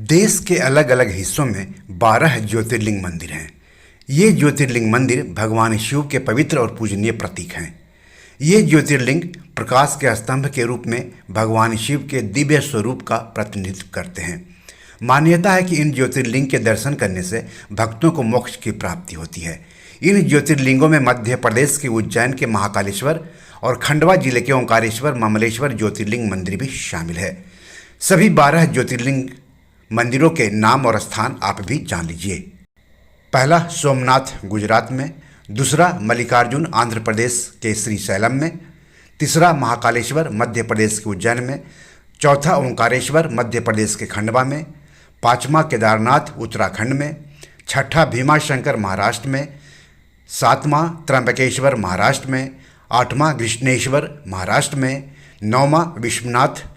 देश के अलग अलग हिस्सों में 12 ज्योतिर्लिंग मंदिर हैं। ये ज्योतिर्लिंग मंदिर भगवान शिव के पवित्र और पूजनीय प्रतीक हैं। ये ज्योतिर्लिंग प्रकाश के स्तंभ के रूप में भगवान शिव के दिव्य स्वरूप का प्रतिनिधित्व करते हैं। मान्यता है कि इन ज्योतिर्लिंग के दर्शन करने से भक्तों को मोक्ष की प्राप्ति होती है। इन ज्योतिर्लिंगों में मध्य प्रदेश के उज्जैन के महाकालेश्वर और खंडवा जिले के ओंकारेश्वर ममलेश्वर ज्योतिर्लिंग मंदिर भी शामिल है। सभी 12 ज्योतिर्लिंग मंदिरों के नाम और स्थान आप भी जान लीजिए। पहला सोमनाथ गुजरात में, दूसरा मल्लिकार्जुन आंध्र प्रदेश के श्रीशैलम में, तीसरा महाकालेश्वर मध्य प्रदेश के उज्जैन में, चौथा ओंकारेश्वर मध्य प्रदेश के खंडवा में, पांचवा केदारनाथ उत्तराखंड में, छठा भीमाशंकर महाराष्ट्र में, सातवां त्र्यंबकेश्वर महाराष्ट्र में, आठवां कृष्णेश्वर महाराष्ट्र में, नौवां विश्वनाथ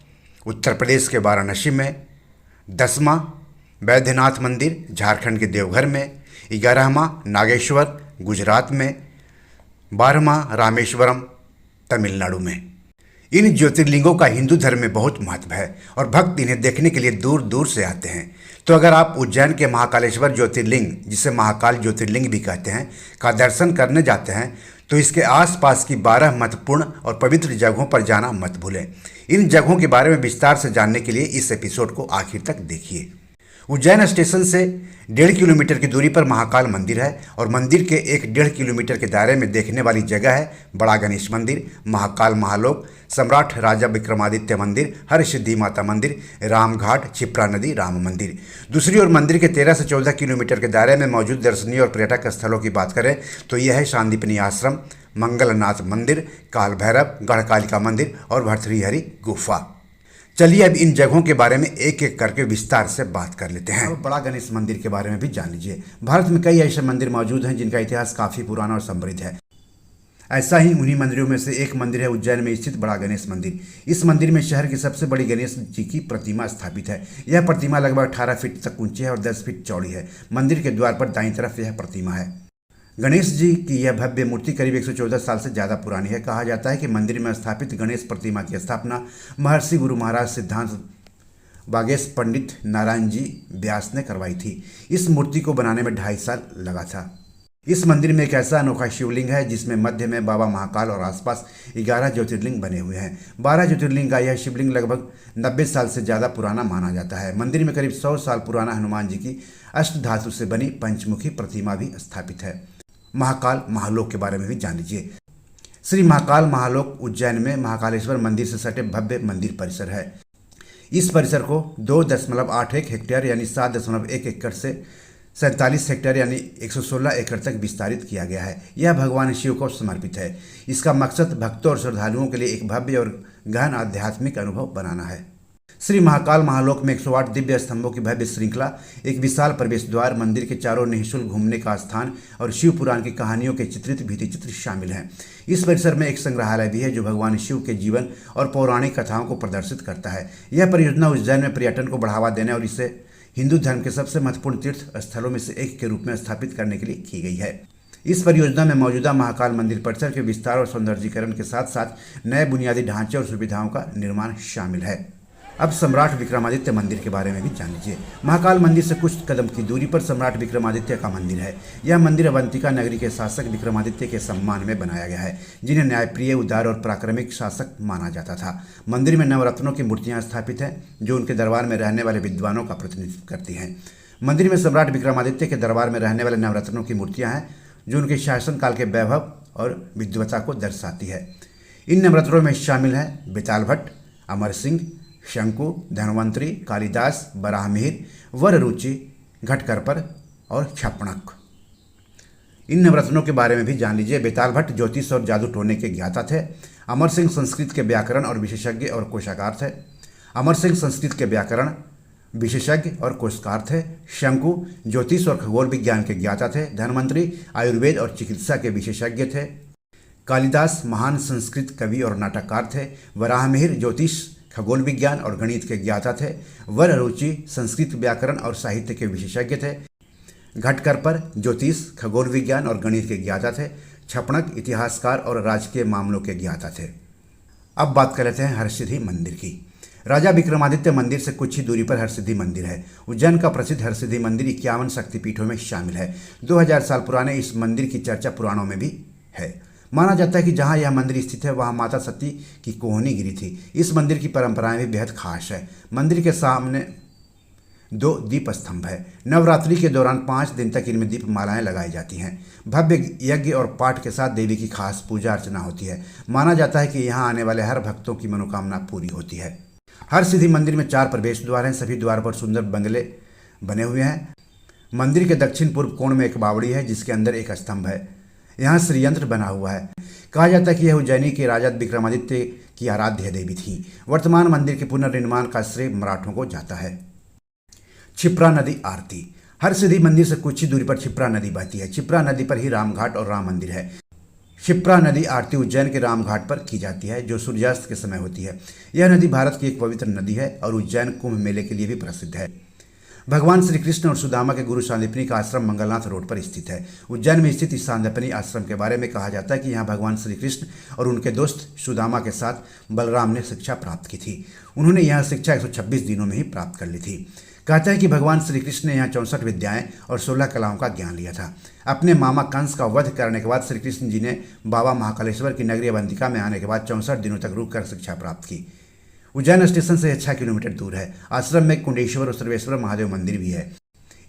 उत्तर प्रदेश के वाराणसी में, 10वां बैद्यनाथ मंदिर झारखंड के देवघर में, 11वां नागेश्वर गुजरात में, 12वां रामेश्वरम तमिलनाडु में। इन ज्योतिर्लिंगों का हिंदू धर्म में बहुत महत्व है और भक्त इन्हें देखने के लिए दूर दूर से आते हैं। तो अगर आप उज्जैन के महाकालेश्वर ज्योतिर्लिंग, जिसे महाकाल ज्योतिर्लिंग भी कहते हैं, का दर्शन करने जाते हैं तो इसके आसपास की 12 महत्वपूर्ण और पवित्र जगहों पर जाना मत भूलें। इन जगहों के बारे में विस्तार से जानने के लिए इस एपिसोड को आखिर तक देखिए। उज्जैन स्टेशन से 1.5 किलोमीटर की दूरी पर महाकाल मंदिर है और मंदिर के 1.5 किलोमीटर के दायरे में देखने वाली जगह है बड़ा गणेश मंदिर, महाकाल महालोक, सम्राट राजा विक्रमादित्य मंदिर, हरसिद्धि माता मंदिर, रामघाट, क्षिप्रा नदी राम मंदिर। दूसरी ओर मंदिर के 13 से 14 किलोमीटर के दायरे में मौजूद दर्शनीय और पर्यटक स्थलों की बात करें तो यह है शांतिपनी आश्रम, मंगलनाथ मंदिर, काल भैरव, गढ़कालिका मंदिर और भर्तृहरि गुफा। चलिए अब इन जगहों के बारे में एक एक करके विस्तार से बात कर लेते हैं। बड़ा गणेश मंदिर के बारे में भी जान लीजिए। भारत में कई ऐसे मंदिर मौजूद हैं जिनका इतिहास काफ़ी पुराना और समृद्ध है। ऐसा ही उन्हीं मंदिरों में से एक मंदिर है उज्जैन में स्थित बड़ा गणेश मंदिर। इस मंदिर में शहर की सबसे बड़ी गणेश जी की प्रतिमा स्थापित है। यह प्रतिमा लगभग 18 फीट तक ऊंची है और 10 फीट चौड़ी है। मंदिर के द्वार पर दाईं तरफ यह प्रतिमा है। गणेश जी की यह भव्य मूर्ति करीब 114 साल से ज़्यादा पुरानी है। कहा जाता है कि मंदिर में स्थापित गणेश प्रतिमा की स्थापना महर्षि गुरु महाराज सिद्धांत बागेश पंडित नारायण जी व्यास ने करवाई थी। इस मूर्ति को बनाने में 2.5 साल लगा था। इस मंदिर में एक ऐसा अनोखा शिवलिंग है जिसमें मध्य में बाबा महाकाल और आसपास 11 ज्योतिर्लिंग बने हुए हैं। 12 ज्योतिर्लिंग का यह शिवलिंग लगभग 90 साल से ज़्यादा पुराना माना जाता है। मंदिर में करीब 100 साल पुराना हनुमान जी की अष्ट धातु से बनी पंचमुखी प्रतिमा भी स्थापित है। महाकाल महालोक के बारे में भी जान लीजिए। श्री महाकाल महालोक उज्जैन में महाकालेश्वर मंदिर से सटे भव्य मंदिर परिसर है। इस परिसर को 2.81 हेक्टेयर यानी 7.1 एकड़ से 47 हेक्टेयर यानी 116 एकड़ तक विस्तारित किया गया है। यह भगवान शिव को समर्पित है। इसका मकसद भक्तों और श्रद्धालुओं के लिए एक भव्य और गहन आध्यात्मिक अनुभव बनाना है। श्री महाकाल महालोक में 108 दिव्य स्तंभों की भव्य श्रृंखला, एक विशाल प्रवेश द्वार, मंदिर के चारों निःशुल्क घूमने का स्थान और शिव पुराण की कहानियों के चित्रित भित्ति चित्र शामिल हैं। इस परिसर में एक संग्रहालय भी है जो भगवान शिव के जीवन और पौराणिक कथाओं को प्रदर्शित करता है। यह परियोजना उज्जैन में पर्यटन को बढ़ावा देने और इसे हिंदू धर्म के सबसे महत्वपूर्ण तीर्थ स्थलों में से एक के रूप में स्थापित करने के लिए की गई है। इस परियोजना में मौजूदा महाकाल मंदिर परिसर के विस्तार और सौंदर्यीकरण के साथ साथ नए बुनियादी ढांचे और सुविधाओं का निर्माण शामिल है। अब सम्राट विक्रमादित्य मंदिर के बारे में भी जान लीजिए। महाकाल मंदिर से कुछ कदम की दूरी पर सम्राट विक्रमादित्य का मंदिर है। यह मंदिर अवंतिका नगरी के शासक विक्रमादित्य के सम्मान में बनाया गया है, जिन्हें न्यायप्रिय, उदार और पराक्रमिक शासक माना जाता था। मंदिर में नवरत्नों की मूर्तियां स्थापित हैं जो उनके दरबार में रहने वाले विद्वानों का प्रतिनिधित्व करती हैं। मंदिर में सम्राट विक्रमादित्य के दरबार में रहने वाले नवरत्नों की मूर्तियाँ हैं जो उनके शासनकाल के वैभव और विद्वता को दर्शाती है। इन नवरत्नों में शामिल हैं बेताल भट्ट, अमर सिंह, शंकु, धन्वंतरी, कालिदास, बराहमिहिर, वररुचि, घटकरपर और क्षपणक। इन नवरत्नों के बारे में भी जान लीजिए। बेताल भट्ट ज्योतिष और जादू टोने के ज्ञाता थे। अमर सिंह संस्कृत के व्याकरण और विशेषज्ञ और कोशाकार थे। अमर सिंह संस्कृत के व्याकरण विशेषज्ञ और कोशकार थे। शंकु ज्योतिष और खगोल विज्ञान के ज्ञाता थे। धन्वंतरी आयुर्वेद और चिकित्सा के विशेषज्ञ थे। कालिदास महान संस्कृत कवि और नाटककार थे। वराहमिहिर ज्योतिष, खगोल विज्ञान और गणित के ज्ञाता थे। वररुचि संस्कृत व्याकरण और साहित्य के विशेषज्ञ थे। घटकरपर ज्योतिष, खगोल विज्ञान और गणित के ज्ञाता थे। क्षपणक इतिहासकार और राजकीय मामलों के ज्ञाता थे। अब बात कर लेते हैं हरसिद्धि मंदिर की। राजा विक्रमादित्य मंदिर से कुछ ही दूरी पर हरसिद्धि मंदिर है। उज्जैन का प्रसिद्ध हरसिद्धि मंदिर 51 शक्तिपीठों में शामिल है। 2000 साल पुराने इस मंदिर की चर्चा पुराणों में भी है। माना जाता है कि जहां यह मंदिर स्थित है वहां माता सती की कोहनी गिरी थी। इस मंदिर की परंपराएं भी बेहद खास है। मंदिर के सामने 2 दीप स्तंभ है। नवरात्रि के दौरान 5 दिन तक इनमें दीप मालाएं लगाई जाती हैं। भव्य यज्ञ और पाठ के साथ देवी की खास पूजा अर्चना होती है। माना जाता है कि यहाँ आने वाले हर भक्तों की मनोकामना पूरी होती है। हरसिद्धि मंदिर में 4 प्रवेश द्वार हैं। सभी द्वार पर सुंदर बंगले बने हुए हैं। मंदिर के दक्षिण पूर्व कोण में एक बावड़ी है जिसके अंदर एक स्तंभ है। यहाँ श्रीयंत्र बना हुआ है। कहा जाता है कि यह उज्जैनी के राजा विक्रमादित्य की आराध्य देवी थी। वर्तमान मंदिर के पुनर्निर्माण का श्रेय मराठों को जाता है। क्षिप्रा नदी आरती। हरसिद्धि मंदिर से कुछ ही दूरी पर क्षिप्रा नदी बहती है। क्षिप्रा नदी पर ही रामघाट और राम मंदिर है। क्षिप्रा नदी आरती उज्जैन के रामघाट पर की जाती है जो सूर्यास्त के समय होती है। यह नदी भारत की एक पवित्र नदी है और उज्जैन कुंभ मेले के लिए भी प्रसिद्ध है। भगवान श्री कृष्ण और सुदामा के गुरु सांदीपनी का आश्रम मंगलनाथ रोड पर स्थित है। उज्जैन में स्थित इस सांदीपनी आश्रम के बारे में कहा जाता है कि यहाँ भगवान श्री कृष्ण और उनके दोस्त सुदामा के साथ बलराम ने शिक्षा प्राप्त की थी। उन्होंने यह शिक्षा 126 दिनों में ही प्राप्त कर ली थी। कहते हैं कि भगवान श्री कृष्ण ने यहाँ 64 विद्याएं और 16 कलाओं का ज्ञान लिया था। अपने मामा कंस का वध करने के बाद श्री कृष्ण जी ने बाबा महाकालेश्वर की नगरी अवंतिका में आने के बाद 64 दिनों तक रुककर शिक्षा प्राप्त की। उज्जैन स्टेशन से 6 किलोमीटर दूर है। आश्रम में कुंडेश्वर और सर्वेश्वर महादेव मंदिर भी है।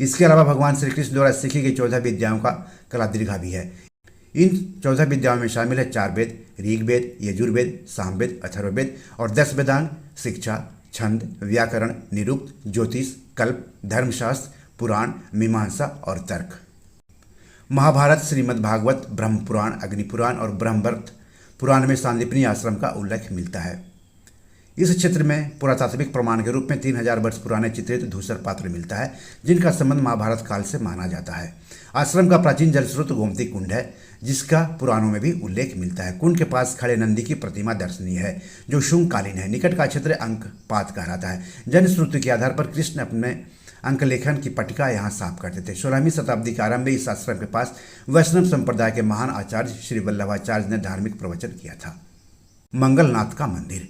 इसके अलावा भगवान श्री कृष्ण द्वारा सीखी गई 14 विद्याओं का कला दीर्घा भी है। इन 14 विद्याओं में शामिल है 4 वेद, ऋग्वेद, यजुर्वेद, सामवेद, अथर्ववेद और 10 वेदांग, शिक्षा, छंद, व्याकरण, निरुक्त, ज्योतिष, कल्प, धर्मशास्त्र, पुराण, मीमांसा और तर्क। महाभारत, श्रीमद् भागवत, ब्रह्म पुराण, अग्नि पुराण और ब्रह्मवर्त पुराण में सांदीपनी आश्रम का उल्लेख मिलता है। इस क्षेत्र में पुरातात्विक प्रमाण के रूप में 3000 वर्ष पुराने चित्रित धूसर पात्र मिलता है जिनका संबंध महाभारत काल से माना जाता है। आश्रम का प्राचीन जल स्रोत गोमती कुंड है जिसका पुराणों में भी उल्लेख मिलता है। कुंड के पास खड़े नंदी की प्रतिमा दर्शनीय है जो शुंगकालीन है। निकट का क्षेत्र अंकपात कहलाता है। जनश्रुति के आधार पर कृष्ण अपने अंकलेखन की पट्टिका यहाँ साफ करते थे। 16वीं शताब्दी के आरंभ में इस आश्रम के पास वैष्णव संप्रदाय के महान आचार्य श्री वल्लभाचार्य ने धार्मिक प्रवचन किया था। मंगलनाथ का मंदिर।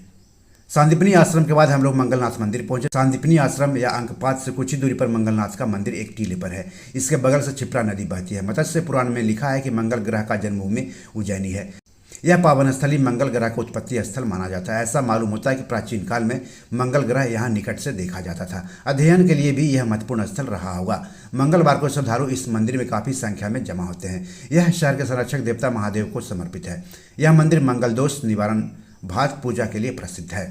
सांदीपनी आश्रम के बाद हम लोग मंगलनाथ मंदिर पहुंचे। सांदीपनी आश्रम या अंकपात से कुछ ही दूरी पर मंगलनाथ का मंदिर एक टीले पर है। इसके बगल से क्षिप्रा नदी बहती है। मत्स्य पुराण में लिखा है कि मंगल ग्रह का जन्मभूमि उज्जैनी है। यह पावन स्थली मंगल ग्रह का उत्पत्ति स्थल माना जाता है। ऐसा मालूम होता है कि प्राचीन काल में मंगल ग्रह यहाँ निकट से देखा जाता था। अध्ययन के लिए भी यह महत्वपूर्ण स्थल रहा होगा। मंगलवार को श्रद्धालु इस मंदिर में काफ़ी संख्या में जमा होते हैं। यह शहर के संरक्षक देवता महादेव को समर्पित है। यह मंदिर मंगल दोष निवारण भात पूजा के लिए प्रसिद्ध है।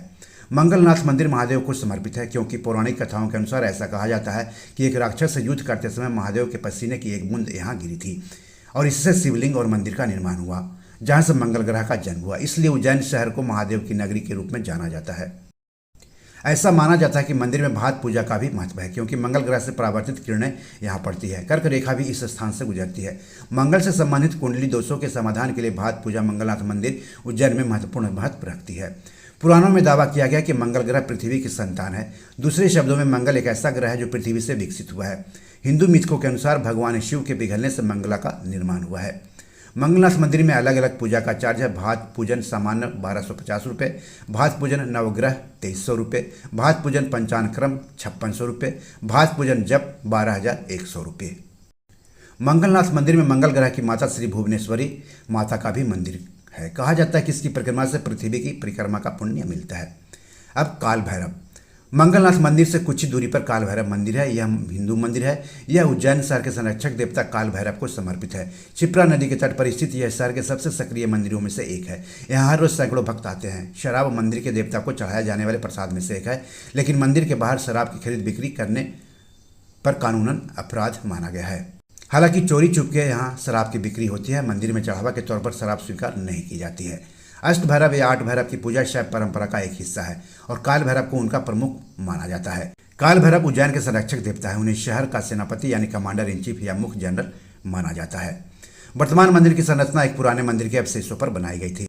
मंगलनाथ मंदिर महादेव को समर्पित है क्योंकि पौराणिक कथाओं के अनुसार ऐसा कहा जाता है कि एक राक्षस से युद्ध करते समय महादेव के पसीने की एक बूंद यहाँ गिरी थी और इससे शिवलिंग और मंदिर का निर्माण हुआ जहाँ से मंगल ग्रह का जन्म हुआ। इसलिए उज्जैन शहर को महादेव की नगरी के रूप में जाना जाता है। ऐसा माना जाता है कि मंदिर में भात पूजा का भी महत्व है क्योंकि मंगल ग्रह से परावर्तित किरणें यहाँ पड़ती है। कर्क रेखा भी इस स्थान से गुजरती है। मंगल से संबंधित कुंडली दोषों के समाधान के लिए भात पूजा मंगलनाथ मंदिर उज्जैन में महत्वपूर्ण महत्व रखती है। पुराणों में दावा किया गया कि मंगल ग्रह पृथ्वी की संतान है। दूसरे शब्दों में मंगल एक ऐसा ग्रह है जो पृथ्वी से विकसित हुआ है। हिंदू मिथकों के अनुसार भगवान शिव के पिघलने से मंगला का निर्माण हुआ है। मंगलनाथ मंदिर में अलग अलग पूजा का चार्ज है। भात पूजन सामान्य 1250 रुपये, भात पूजन नवग्रह 2300 रुपये, भात पूजन पंचानक्रम 5600 रुपये, भात पूजन जप 12100 रुपये। मंगलनाथ मंदिर में मंगल ग्रह की माता श्री भुवनेश्वरी माता का भी मंदिर है। कहा जाता है कि इसकी परिक्रमा से पृथ्वी की परिक्रमा का पुण्य मिलता है। अब काल भैरव। मंगलनाथ मंदिर से कुछ ही दूरी पर काल भैरव मंदिर है। यह हिंदू मंदिर है। यह उज्जैन शहर के संरक्षक देवता काल भैरव को समर्पित है। क्षिप्रा नदी के तट पर स्थित यह शहर के सबसे सक्रिय मंदिरों में से एक है। यहाँ हर रोज सैकड़ों भक्त आते हैं। शराब मंदिर के देवता को चढ़ाया जाने वाले प्रसाद में से एक है, लेकिन मंदिर के बाहर शराब की खरीद बिक्री करने पर कानूनन अपराध माना गया है। हालांकि चोरी चुपके यहाँ शराब की बिक्री होती है। मंदिर में चढ़ावा के तौर पर शराब स्वीकार नहीं की जाती है। अष्ट भैरव या आठ भैरव की पूजा शैव परंपरा का एक हिस्सा है और काल भैरव को उनका प्रमुख माना जाता है। काल भैरव उज्जैन के संरक्षक देवता है। उन्हें शहर का सेनापति यानी कमांडर इन चीफ या मुख्य जनरल माना जाता है। वर्तमान मंदिर की संरचना एक पुराने मंदिर के अवशेषों पर बनाई गई थी।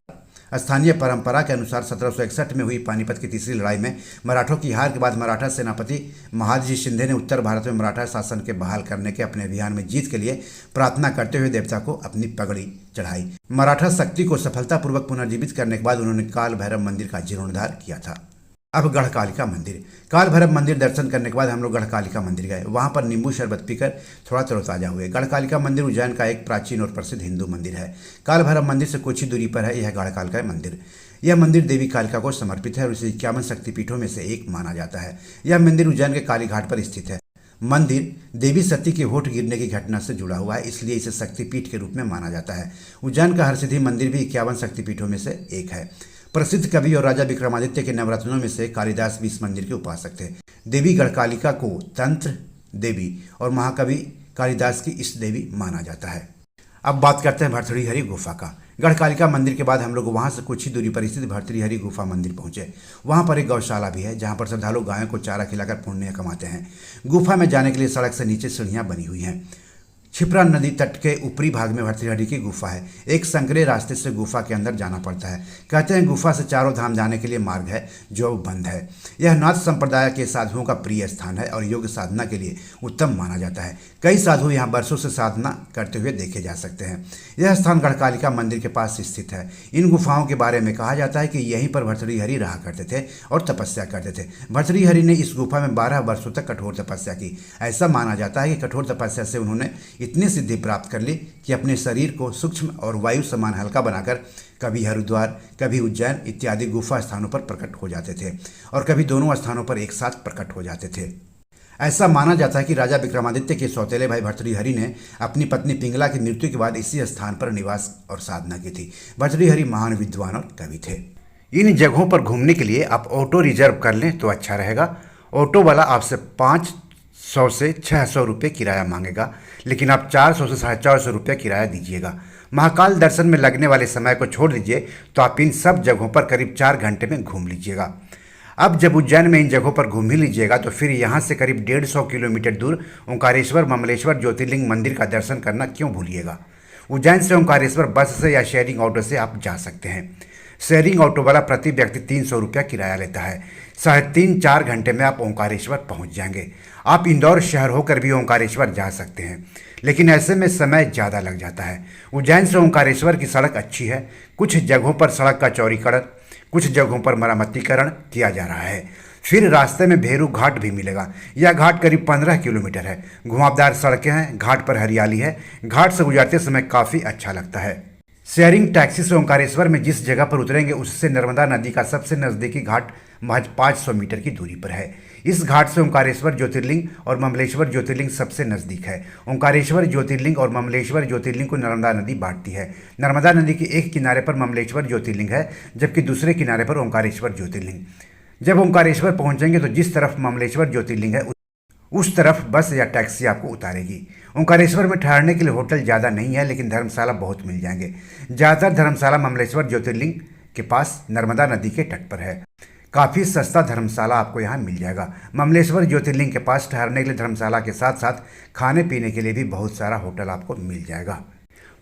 स्थानीय परंपरा के अनुसार 1761 में हुई पानीपत की तीसरी लड़ाई में मराठों की हार के बाद मराठा सेनापति महादजी शिंदे ने उत्तर भारत में मराठा शासन के बहाल करने के अपने अभियान में जीत के लिए प्रार्थना करते हुए देवता को अपनी पगड़ी चढ़ाई। मराठा शक्ति को सफलतापूर्वक पुनर्जीवित करने के बाद उन्होंने काल भैरव मंदिर का जीर्णोद्धार किया था। अब गढ़कालिका मंदिर। काल भैरव मंदिर दर्शन करने के बाद हम लोग गढ़कालिका मंदिर गए। वहाँ पर नींबू शरबत पीकर थोड़ा तरोताजा हुए। गढ़कालिका मंदिर उज्जैन का एक प्राचीन और प्रसिद्ध हिंदू मंदिर है। काल भैरव मंदिर से कुछ ही दूरी पर है यह गढ़कालिका मंदिर। यह मंदिर देवी कालिका को समर्पित है और इसे 51 शक्तिपीठों में से एक माना जाता है। यह मंदिर उज्जैन के काली घाट पर स्थित है। मंदिर देवी सती के होठ गिरने की घटना से जुड़ा हुआ है, इसलिए इसे शक्तिपीठ के रूप में माना जाता है। उज्जैन का हरसिद्धि मंदिर भी 51 शक्तिपीठों में से एक है। प्रसिद्ध कवि और राजा विक्रमादित्य के नवरत्नों में से कालिदास भी इस मंदिर के उपासक थे। देवी गढ़कालिका को तंत्र देवी और महाकवि कालिदास की इष्ट देवी माना जाता है। अब बात करते हैं भर्तृहरि गुफा का। गढ़कालिका मंदिर के बाद हम लोग वहाँ से कुछ ही दूरी पर स्थित भर्तृहरि गुफा मंदिर पहुँचे। वहाँ पर एक गौशाला भी है जहाँ पर श्रद्धालु गायों को चारा खिलाकर पुण्य कमाते हैं। गुफा में जाने के लिए सड़क से नीचे सीढ़ियाँ बनी हुई हैं। क्षिप्रा नदी तट के ऊपरी भाग में भर्तृहरि की गुफा है। एक संकरे रास्ते से गुफा के अंदर जाना पड़ता है। कहते हैं गुफा से चारों धाम जाने के लिए मार्ग है जो बंद है। यह नाथ संप्रदाय के साधुओं का प्रिय स्थान है और योग साधना के लिए उत्तम माना जाता है। कई साधु यहाँ वर्षों से साधना करते हुए देखे जा सकते हैं। यह स्थान गढ़कालिका मंदिर के पास स्थित है। इन गुफाओं के बारे में कहा जाता है कि यहीं पर भर्तृहरि रहा करते थे और तपस्या करते थे। भर्तृहरि ने इस गुफा में 12 वर्षों तक कठोर तपस्या की। ऐसा माना जाता है कि कठोर तपस्या से उन्होंने इतनी सिद्धि प्राप्त कर ली कि अपने शरीर को सूक्ष्म और वायु समान हल्का बनाकर कभी हरिद्वार, कभी उज्जैन इत्यादि गुफा स्थानों पर प्रकट हो जाते थे और कभी दोनों स्थानों पर एक साथ प्रकट हो जाते थे। ऐसा माना जाता है कि राजा विक्रमादित्य के सौतेले भाई भर्तृहरि ने अपनी पत्नी पिंगला की मृत्यु के बाद इसी स्थान पर निवास और साधना की थी। भर्तृहरि महान विद्वान और कवि थे। इन जगहों पर घूमने के लिए आप ऑटो रिजर्व कर लें तो अच्छा रहेगा। ऑटो वाला आपसे 500 से 600 रुपये किराया मांगेगा, लेकिन आप 400 से 450 रुपये किराया दीजिएगा। महाकाल दर्शन में लगने वाले समय को छोड़ दीजिए तो आप इन सब जगहों पर करीब 4 घंटे में घूम लीजिएगा। अब जब उज्जैन में इन जगहों पर घूम ही लीजिएगा तो फिर यहाँ से करीब 150 किलोमीटर दूर ओंकारेश्वर ममलेश्वर ज्योतिर्लिंग मंदिर का दर्शन करना क्यों भूलिएगा। उज्जैन से ओंकारेश्वर बस से या शेयरिंग ऑटो से आप जा सकते हैं। शेयरिंग ऑटो वाला प्रति व्यक्ति 300 रुपया किराया लेता है। 3.5-4 घंटे में आप ओंकारेश्वर पहुंच जाएंगे। आप इंदौर शहर होकर भी ओंकारेश्वर जा सकते हैं, लेकिन ऐसे में समय ज़्यादा लग जाता है। उज्जैन से ओंकारेश्वर की सड़क अच्छी है। कुछ जगहों पर सड़क का चौड़ीकरण, कुछ जगहों पर मरम्मतीकरण किया जा रहा है। फिर रास्ते में भेरू घाट भी मिलेगा। यह घाट करीब 15 किलोमीटर है। घुमावदार सड़कें हैं, घाट पर हरियाली है। घाट से गुजरते समय काफ़ी अच्छा लगता है। शेयरिंग टैक्सी से ओंकारेश्वर में जिस जगह पर उतरेंगे उससे नर्मदा नदी का सबसे नज़दीकी घाट महज 500 मीटर की दूरी पर है। इस घाट से ओंकारेश्वर ज्योतिर्लिंग और ममलेश्वर ज्योतिर्लिंग सबसे नज़दीक है। ओंकारेश्वर ज्योतिर्लिंग और ममलेश्वर ज्योतिर्लिंग को नर्मदा नदी बांटती है। नर्मदा नदी के एक किनारे पर ममलेश्वर ज्योतिर्लिंग है, जबकि दूसरे किनारे पर ओंकारेश्वर ज्योतिर्लिंग। जब ओंकारेश्वर पहुंचेंगे तो जिस तरफ ममलेश्वर ज्योतिर्लिंग है उस तरफ बस या टैक्सी आपको उतारेगी। ओंकारेश्वर में ठहरने के लिए होटल ज़्यादा नहीं है, लेकिन धर्मशाला बहुत मिल जाएंगे। ज़्यादातर धर्मशाला ममलेश्वर ज्योतिर्लिंग के पास नर्मदा नदी के तट पर है। काफ़ी सस्ता धर्मशाला आपको यहाँ मिल जाएगा। ममलेश्वर ज्योतिर्लिंग के पास ठहरने के लिए धर्मशाला के साथ साथ खाने पीने के लिए भी बहुत सारा होटल आपको मिल जाएगा।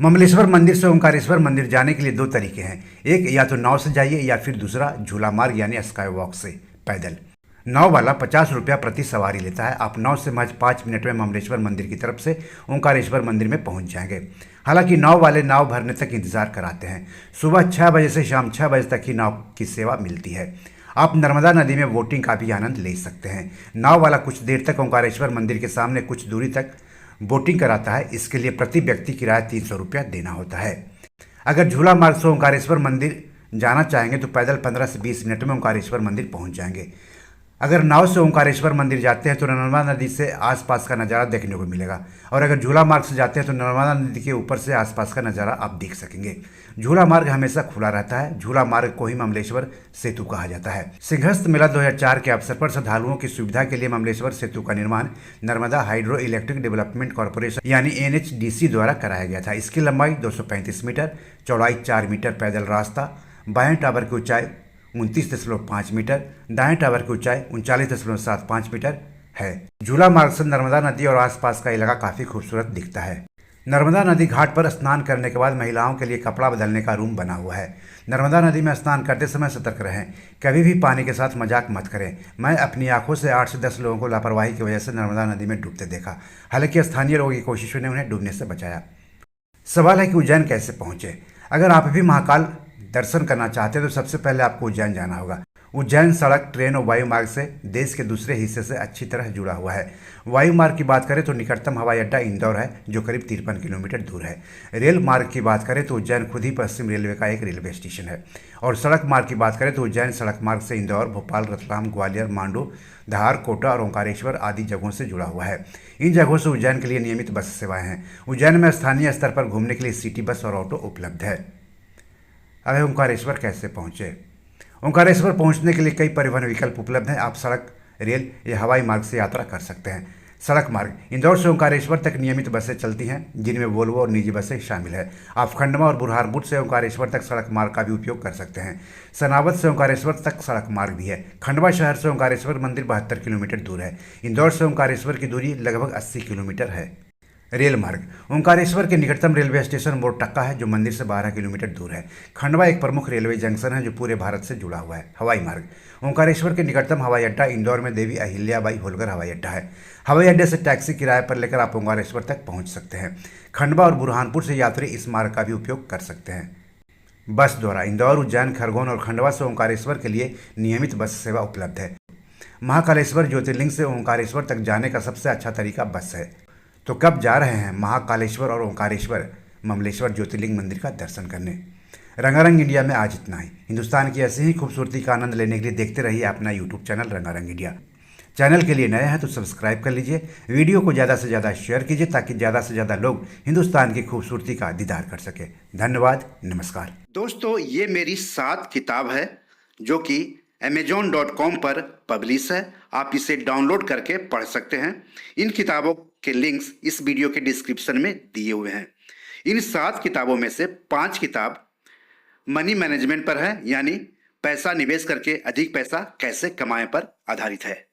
ममलेश्वर मंदिर से ओंकारेश्वर मंदिर जाने के लिए 2 तरीके हैं। एक, या तो नाव से जाइए या फिर दूसरा झूला मार्ग यानी स्काई वॉक से पैदल। नाव वाला 50 रुपया प्रति सवारी लेता है। आप नाव से महज 5 मिनट में ममलेश्वर मंदिर की तरफ से ओंकारेश्वर मंदिर में पहुंच जाएंगे। हालांकि नाव वाले नाव भरने तक इंतजार कराते हैं। सुबह 6 बजे से शाम 6 बजे तक ही नाव की सेवा मिलती है। आप नर्मदा नदी में बोटिंग का भी आनंद ले सकते हैं। नाव वाला कुछ देर तक ओंकारेश्वर मंदिर के सामने कुछ दूरी तक बोटिंग कराता है। इसके लिए प्रति व्यक्ति किराया 300 रुपया देना होता है। अगर झूला मार्ग से ओंकारेश्वर मंदिर जाना चाहेंगे तो पैदल 15 से 20 मिनट में ओंकारेश्वर मंदिर पहुंच जाएंगे। अगर नाव से ओंकारेश्वर मंदिर जाते हैं तो नर्मदा नदी से आसपास का नज़ारा देखने को मिलेगा, और अगर झूला मार्ग से जाते हैं तो नर्मदा नदी के ऊपर से आसपास का नज़ारा आप देख सकेंगे। झूला मार्ग हमेशा खुला रहता है। झूला मार्ग को ही ममलेश्वर सेतु कहा जाता है। सिंहस्थ मेला 2004 के अवसर पर श्रद्धालुओं की सुविधा के लिए ममलेश्वर सेतु का निर्माण Narmada hydro electric development corporation यानी NHDC द्वारा कराया गया था। इसकी लंबाई 235 मीटर, चौड़ाई 4 मीटर पैदल रास्ता, बाएं टावर की ऊंचाई 29.5 मीटर, दाएं टावर की ऊंचाई 39.75 मीटर है। झूला मार्ग से नर्मदा नदी और आसपास का इलाका काफ़ी खूबसूरत दिखता है। नर्मदा नदी घाट पर स्नान करने के बाद महिलाओं के लिए कपड़ा बदलने का रूम बना हुआ है। नर्मदा नदी में स्नान करते समय सतर्क रहें। कभी भी पानी के साथ मजाक मत करें। मैं अपनी आंखों से 8 से 10 लोगों को लापरवाही की वजह से नर्मदा नदी में डूबते देखा। हालांकि स्थानीय लोगों की कोशिशों ने उन्हें डूबने से बचाया। सवाल है कि उज्जैन कैसे पहुँचे। अगर आप भी महाकाल दर्शन करना चाहते हैं तो सबसे पहले आपको उज्जैन जाना होगा। उज्जैन सड़क, ट्रेन और वायु मार्ग से देश के दूसरे हिस्से से अच्छी तरह जुड़ा हुआ है। वायु मार्ग की बात करें तो निकटतम हवाई अड्डा इंदौर है, जो करीब 53 किलोमीटर दूर है। रेल मार्ग की बात करें तो उज्जैन खुद ही पश्चिम रेलवे का एक रेलवे स्टेशन है। और सड़क मार्ग की बात करें तो उज्जैन सड़क मार्ग से इंदौर, भोपाल, रतलाम, ग्वालियर, मांडू, धार, कोटा और ओंकारेश्वर आदि जगहों से जुड़ा हुआ है। इन जगहों से उज्जैन के लिए नियमित बस सेवाएं हैं। उज्जैन में स्थानीय स्तर पर घूमने के लिए सिटी बस और ऑटो उपलब्ध है। अब ओंकारेश्वर कैसे पहुंचे? ओंकारेश्वर पहुंचने के लिए कई परिवहन विकल्प उपलब्ध हैं। आप सड़क, रेल या हवाई मार्ग से यात्रा कर सकते हैं। सड़क मार्ग, इंदौर से ओंकारेश्वर तक नियमित बसें चलती हैं, जिनमें वोल्वो और निजी बसें शामिल है। आप खंडवा और बुरहानपुर से ओंकारेश्वर तक सड़क मार्ग का भी उपयोग कर सकते हैं। सनावद से ओंकारेश्वर तक सड़क मार्ग भी है। खंडवा शहर से ओंकारेश्वर मंदिर 72 किलोमीटर दूर है। इंदौर से ओंकारेश्वर की दूरी लगभग 80 किलोमीटर है। रेल मार्ग, ओंकारेश्वर के निकटतम रेलवे स्टेशन मोरटक्का है, जो मंदिर से 12 किलोमीटर दूर है। खंडवा एक प्रमुख रेलवे जंक्शन है जो पूरे भारत से जुड़ा हुआ है। हवाई मार्ग, ओंकारेश्वर के निकटतम हवाई अड्डा इंदौर में देवी अहिल्याबाई होलकर हवाई अड्डा है। हवाई अड्डे से टैक्सी किराए पर लेकर आप ओंकारेश्वर तक पहुंच सकते हैं। खंडवा और बुरहानपुर से यात्री इस मार्ग का भी उपयोग कर सकते हैं। बस द्वारा इंदौर, उज्जैन, खरगोन और खंडवा से ओंकारेश्वर के लिए नियमित बस सेवा उपलब्ध है। महाकालेश्वर ज्योतिर्लिंग से ओंकारेश्वर तक जाने का सबसे अच्छा तरीका बस है। तो कब जा रहे हैं महाकालेश्वर और ओंकारेश्वर ममलेश्वर ज्योतिर्लिंग मंदिर का दर्शन करने? रंगारंग इंडिया में आज इतना ही। हिंदुस्तान की ऐसी ही खूबसूरती का आनंद लेने के लिए देखते रहिए अपना यूट्यूब चैनल रंगारंग इंडिया। चैनल के लिए नए हैं तो सब्सक्राइब कर लीजिए। वीडियो को ज़्यादा से ज़्यादा शेयर कीजिए ताकि ज़्यादा से ज़्यादा लोग हिंदुस्तान की खूबसूरती का दीदार कर सके। धन्यवाद, नमस्कार। दोस्तों, ये मेरी 7 किताब है जो कि amazon.com पर पब्लिश है। आप इसे डाउनलोड करके पढ़ सकते हैं। इन किताबों के लिंक्स इस वीडियो के डिस्क्रिप्शन में दिए हुए हैं। इन 7 किताबों में से 5 किताब मनी मैनेजमेंट पर है, यानी पैसा निवेश करके अधिक पैसा कैसे कमाएं पर आधारित है।